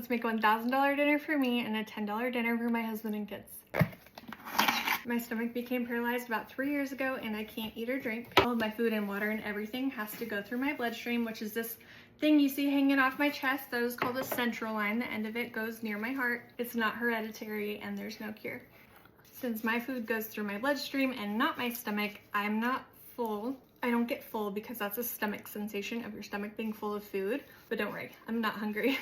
Let's make a $1,000 dinner for me and a $10 dinner for my husband and kids. My stomach became paralyzed about 3 years ago and I can't eat or drink. All of my food and water and everything has to go through my bloodstream, which is this thing you see hanging off my chest that is called a central line. The end of it goes near my heart. It's not hereditary and there's no cure. Since my food goes through my bloodstream and not my stomach, I'm not full. I don't get full because that's a stomach sensation of your stomach being full of food. But don't worry, I'm not hungry.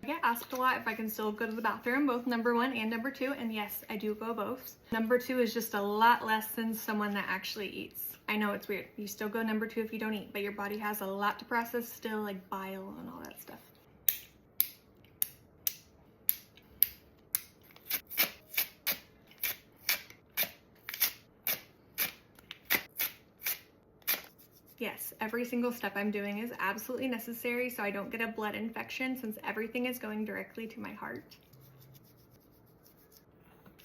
I get asked a lot if I can still go to the bathroom, both number 1 and number 2, and yes, I do go both. Number 2 is just a lot less than someone that actually eats. I know it's weird. You still go number 2 if you don't eat, but your body has a lot to process still, like bile and all that stuff. Yes, every single step I'm doing is absolutely necessary so I don't get a blood infection since everything is going directly to my heart.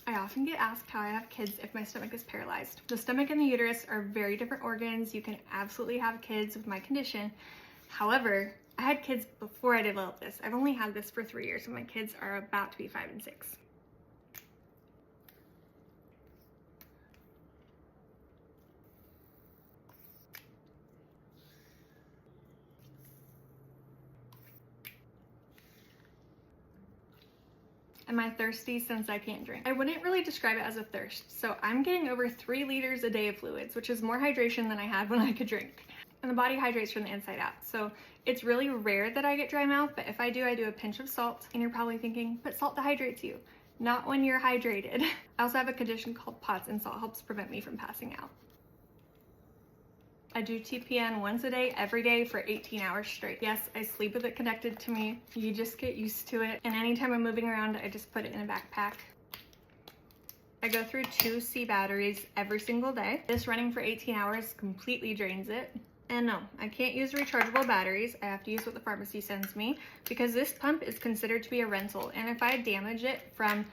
I often get asked how I have kids if my stomach is paralyzed. The stomach and the uterus are very different organs. You can absolutely have kids with my condition. However, I had kids before I developed this. I've only had this for 3 years and my kids are about to be 5 and 6. Am I thirsty since I can't drink? I wouldn't really describe it as a thirst. So I'm getting over 3 liters a day of fluids, which is more hydration than I had when I could drink. And the body hydrates from the inside out. So it's really rare that I get dry mouth, but if I do a pinch of salt. And you're probably thinking, but salt dehydrates you. Not when you're hydrated. I also have a condition called POTS and salt helps prevent me from passing out. I do TPN once a day, every day for 18 hours straight. Yes, I sleep with it connected to me. You just get used to it. And anytime I'm moving around, I just put it in a backpack. I go through 2 C batteries every single day. This running for 18 hours completely drains it. And no, I can't use rechargeable batteries. I have to use what the pharmacy sends me because this pump is considered to be a rental. And if I damage it from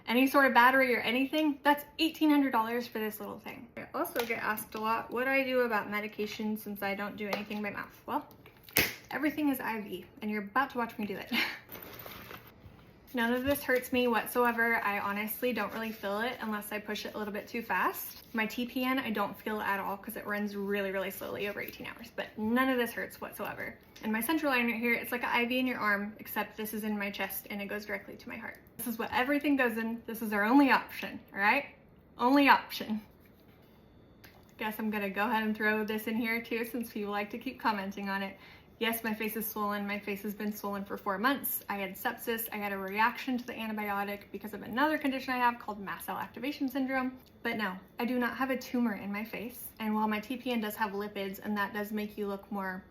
any sort of battery or anything, that's $1,800 for this little thing. I also get asked a lot what I do about medication since I don't do anything by mouth. Well, everything is IV, and you're about to watch me do it. None of this hurts me whatsoever. I honestly don't really feel it unless I push it a little bit too fast. My TPN, I don't feel at all because it runs really, really slowly over 18 hours, but none of this hurts whatsoever. And my central line right here, it's like an IV in your arm, except this is in my chest and it goes directly to my heart. This is what everything goes in. This is our only option, all right? Only option. Guess I'm gonna go ahead and throw this in here too since people like to keep commenting on it. Yes, my face is swollen. My face has been swollen for 4 months. I had sepsis. I had a reaction to the antibiotic because of another condition I have called mast cell activation syndrome. But no, I do not have a tumor in my face. And while my TPN does have lipids and that does make you look more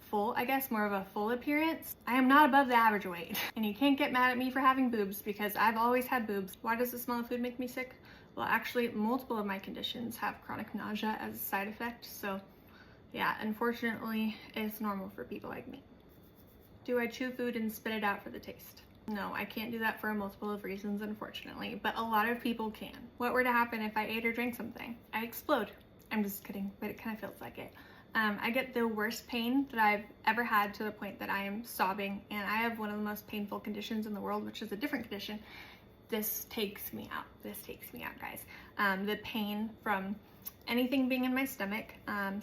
full, I guess, more of a full appearance, I am not above the average weight. And you can't get mad at me for having boobs because I've always had boobs. Why does the smell of food make me sick? Well, actually, multiple of my conditions have chronic nausea as a side effect. So yeah, unfortunately, it's normal for people like me. Do I chew food and spit it out for the taste? No, I can't do that for a multiple of reasons, unfortunately, but a lot of people can. What were to happen if I ate or drank something? I explode. I'm just kidding, but it kind of feels like it. I get the worst pain that I've ever had to the point that I am sobbing, and I have one of the most painful conditions in the world, which is a different condition. This takes me out. This takes me out, guys. The pain from anything being in my stomach,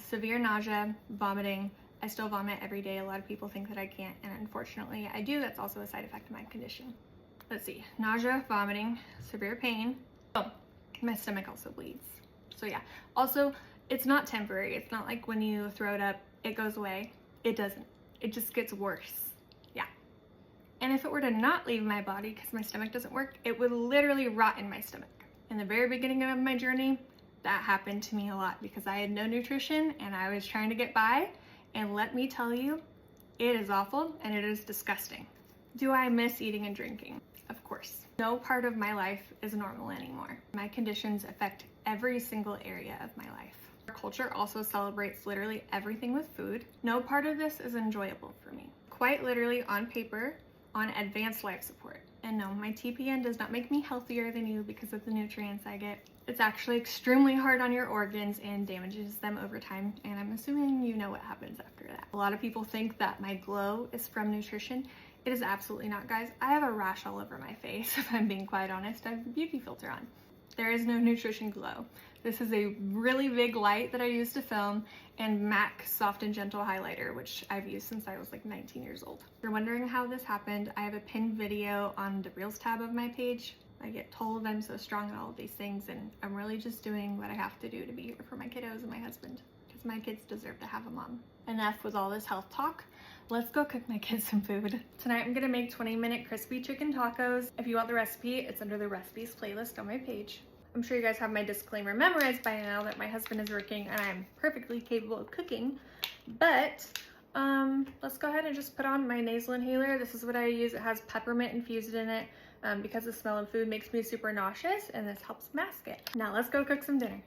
severe nausea, vomiting. I still vomit every day. A lot of people think that I can't, and unfortunately I do. That's also a side effect of my condition. Let's see, nausea, vomiting, severe pain. Oh, my stomach also bleeds. So yeah, also it's not temporary. It's not like when you throw it up, it goes away. It doesn't. It just gets worse. Yeah. And if it were to not leave my body because my stomach doesn't work, it would literally rot in my stomach. In the very beginning of my journey, that happened to me a lot because I had no nutrition and I was trying to get by, and let me tell you, it is awful and it is disgusting. Do I miss eating and drinking? Of course. No part of my life is normal anymore. My conditions affect every single area of my life. Our culture also celebrates literally everything with food. No part of this is enjoyable for me. Quite literally on paper, on advanced life support. And no, my TPN does not make me healthier than you because of the nutrients I get. It's actually extremely hard on your organs and damages them over time, and I'm assuming you know what happens after that. A lot of people think that my glow is from nutrition. It is absolutely not, guys. I have a rash all over my face, if I'm being quite honest. I have a beauty filter on. There is no nutrition glow. This is a really big light that I use to film, and MAC Soft and Gentle Highlighter, which I've used since I was like 19 years old. If you're wondering how this happened, I have a pinned video on the Reels tab of my page. I get told I'm so strong at all of these things, and I'm really just doing what I have to do to be here for my kiddos and my husband, because my kids deserve to have a mom. Enough with all this health talk. Let's go cook my kids some food. Tonight I'm gonna make 20-minute crispy chicken tacos. If you want the recipe, it's under the recipes playlist on my page. I'm sure you guys have my disclaimer memorized by now that my husband is working and I'm perfectly capable of cooking, but let's go ahead and just put on my nasal inhaler. This is what I use. It has peppermint infused in it because the smell of food makes me super nauseous, and this helps mask it. Now let's go cook some dinner.